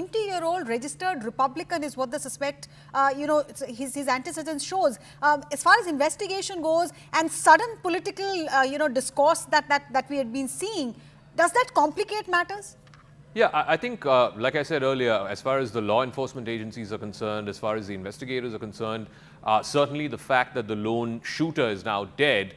20-year-old registered Republican is what the suspect, his antecedents shows. As far as investigation goes and sudden political, discourse that we had been seeing, does that complicate matters? Yeah, I think, like I said earlier, as far as the law enforcement agencies are concerned, as far as the investigators are concerned, certainly the fact that the lone shooter is now dead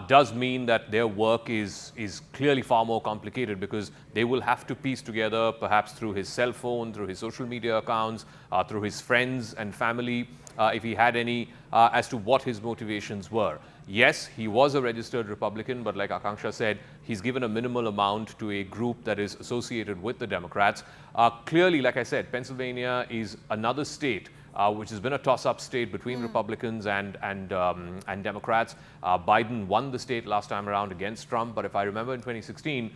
does mean that their work is clearly far more complicated, because they will have to piece together, perhaps through his cell phone, through his social media accounts, through his friends and family, if he had any, as to what his motivations were. Yes, he was a registered Republican, but like Akanksha said, he's given a minimal amount to a group that is associated with the Democrats. Clearly, like I said, Pennsylvania is another state which has been a toss-up state between Republicans and Democrats. Biden won the state last time around against Trump, but if I remember in 2016,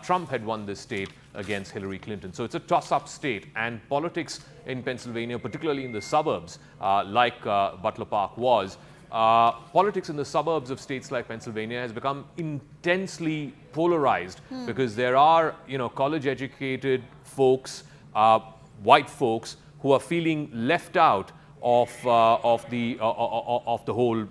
Trump had won this state against Hillary Clinton. So it's a toss-up state, and politics in Pennsylvania, particularly in the suburbs, like Bethel Park was, politics in the suburbs of states like Pennsylvania has become intensely polarized, because there are, college-educated folks, white folks, who are feeling left out of the whole,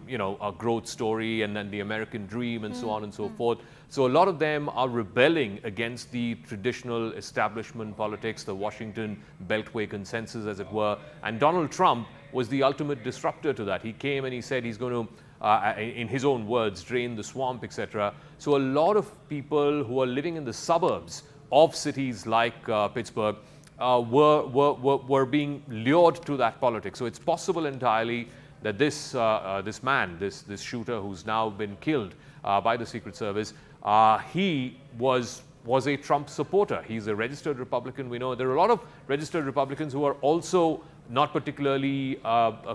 growth story and then the American dream and so on and so forth. So a lot of them are rebelling against the traditional establishment politics, the Washington Beltway consensus, as it were. And Donald Trump was the ultimate disruptor to that. He came and he said he's going to, in his own words, drain the swamp, etc. So a lot of people who are living in the suburbs of cities like Pittsburgh were being lured to that politics. So it's possible entirely that this man, this shooter who's now been killed by the Secret Service, he was a Trump supporter. He's a registered Republican. We know there are a lot of registered Republicans who are also not particularly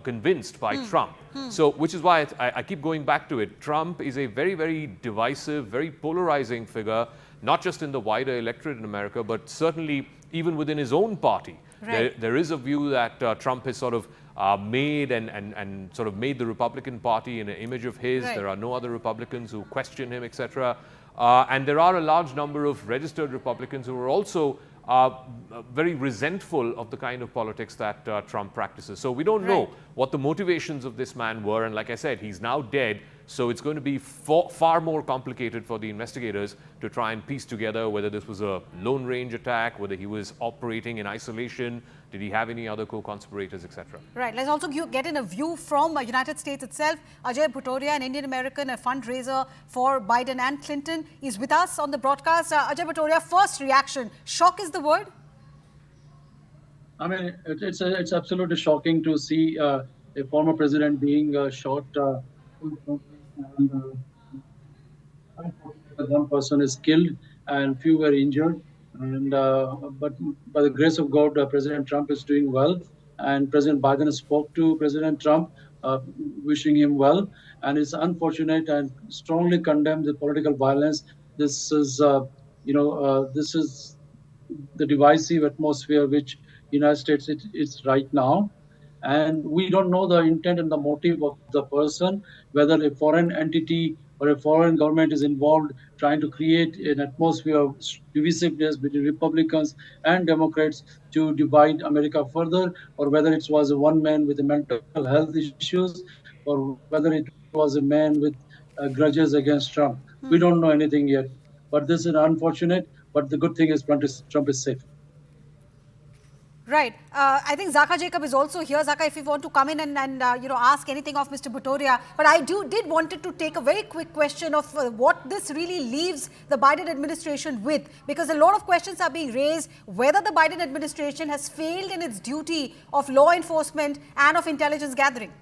convinced by Trump. So, which is why I keep going back to it. Trump is a very, very divisive, very polarizing figure, not just in the wider electorate in America, but certainly even within his own party. Right. There is a view that Trump has sort of made and sort of made the Republican Party in an image of his. Right. There are no other Republicans who question him, etc. And there are a large number of registered Republicans who are also very resentful of the kind of politics that Trump practices. So we don't know what the motivations of this man were. And like I said, he's now dead. So it's going to be far more complicated for the investigators to try and piece together whether this was a lone range attack, whether he was operating in isolation, did he have any other co-conspirators, etc. Right. Let's also get in a view from United States itself. Ajay Bhutoria, an Indian American, a fundraiser for Biden and Clinton, is with us on the broadcast. Ajay Bhutoria, first reaction, shock is the word? I mean, it's absolutely shocking to see a former president being shot. And one person is killed and few were injured. And but by the grace of God, President Trump is doing well. And President Biden spoke to President Trump, wishing him well. And it's unfortunate and strongly condemns the political violence. This is, this is the divisive atmosphere which United States is right now. And we don't know the intent and the motive of the person, whether a foreign entity or a foreign government is involved trying to create an atmosphere of divisiveness between Republicans and Democrats to divide America further, or whether it was one man with mental health issues, or whether it was a man with grudges against Trump. We don't know anything yet. But this is unfortunate. But the good thing is Trump is safe. Right. I think Zaka Jacob is also here. Zaka, if you want to come in and ask anything of Mr. Bhutoria. But I did wanted to take a very quick question of what this really leaves the Biden administration with. Because a lot of questions are being raised whether the Biden administration has failed in its duty of law enforcement and of intelligence gathering.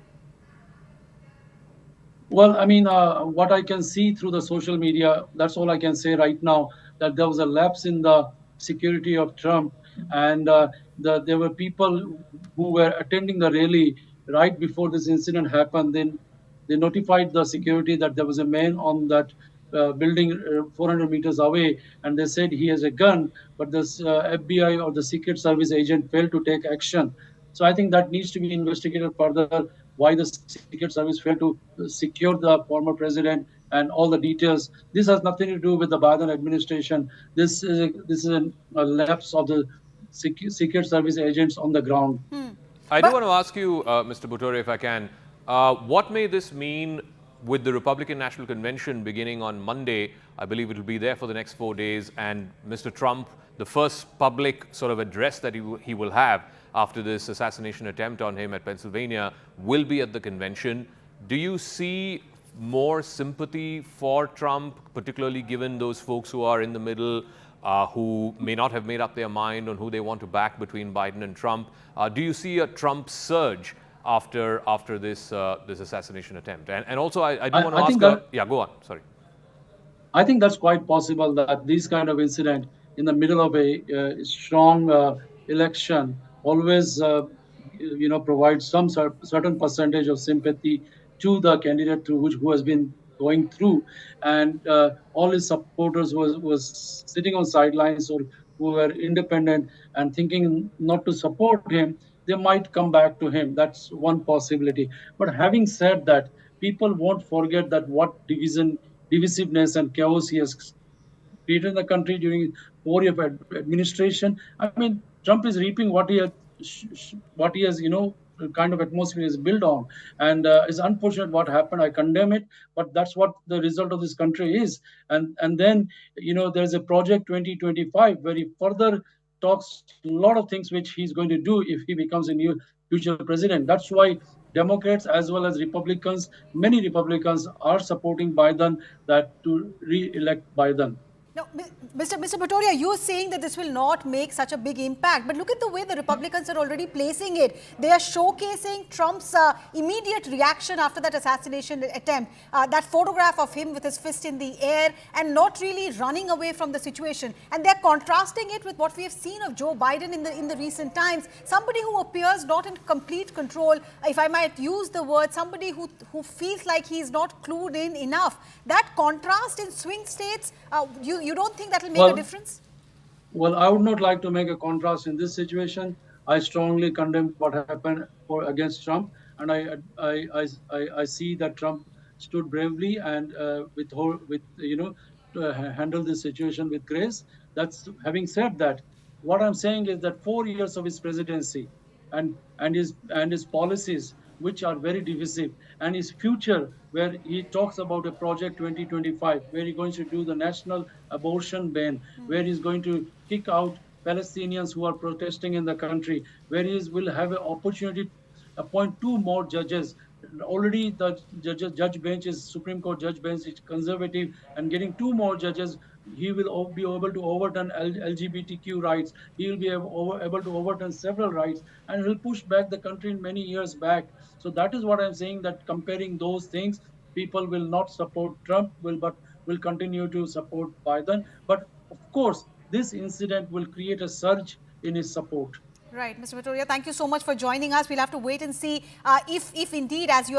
Well, I mean, what I can see through the social media, that's all I can say right now, that there was a lapse in the security of Trump. And there were people who were attending the rally right before this incident happened. Then they notified the security that there was a man on that building 400 meters away, and they said he has a gun, but this FBI or the Secret Service agent failed to take action. So I think that needs to be investigated further, why the Secret Service failed to secure the former president and all the details. This has nothing to do with the Biden administration. This is a lapse of the Secret Service agents on the ground. I do want to ask you, Mr. Butore, if I can, what may this mean with the Republican National Convention beginning on Monday? I believe it will be there for the next 4 days, and Mr. Trump, the first public sort of address that he will have after this assassination attempt on him at Pennsylvania will be at the convention. Do you see more sympathy for Trump, particularly given those folks who are in the middle, who may not have made up their mind on who they want to back between Biden and Trump? Do you see a Trump surge after this assassination attempt? And also, I do want to ask. Yeah, go on. Sorry. I think that's quite possible that these kind of incident in the middle of a strong election always, provide some certain percentage of sympathy to the candidate who has been going through, and all his supporters was sitting on sidelines or who were independent and thinking not to support him. They might come back to him. That's one possibility. But having said that, people won't forget that what divisiveness and chaos he has created in the country during 4 year administration. I mean, Trump is reaping what he has, kind of atmosphere is built on, and it's unfortunate what happened. I condemn it, but that's what the result of this country is. And then, there's a project 2025 where he further talks a lot of things which he's going to do if he becomes a new future president. That's why Democrats as well as Republicans, many Republicans are supporting Biden that to re-elect Biden. Now, Mr. Butore, you're saying that this will not make such a big impact, but look at the way the Republicans are already placing it. They are showcasing Trump's immediate reaction after that assassination attempt, that photograph of him with his fist in the air and not really running away from the situation. And they're contrasting it with what we have seen of Joe Biden in the recent times. Somebody who appears not in complete control, if I might use the word, somebody who feels like he's not clued in enough. That contrast in swing states, you don't think that will make a difference? Well, I would not like to make a contrast in this situation. I strongly condemn what happened against Trump, and I see that Trump stood bravely and handled this situation with grace. That's having said that, what I'm saying is that 4 years of his presidency and his policies, which are very divisive, and his future, where he talks about a project 2025, where he's going to do the national abortion ban, where he's going to kick out Palestinians who are protesting in the country, where he will have an opportunity to appoint 2 more judges. Already the judge bench is Supreme Court judge bench is conservative, and getting 2 more judges, he will be able to overturn LGBTQ rights. He will be able to overturn several rights, and he'll push back the country in many years back. So that is what I'm saying, that comparing those things, people will not support Trump, but will continue to support Biden. But of course, this incident will create a surge in his support. Right, Mr. Butore, thank you so much for joining us. We'll have to wait and see if indeed, as you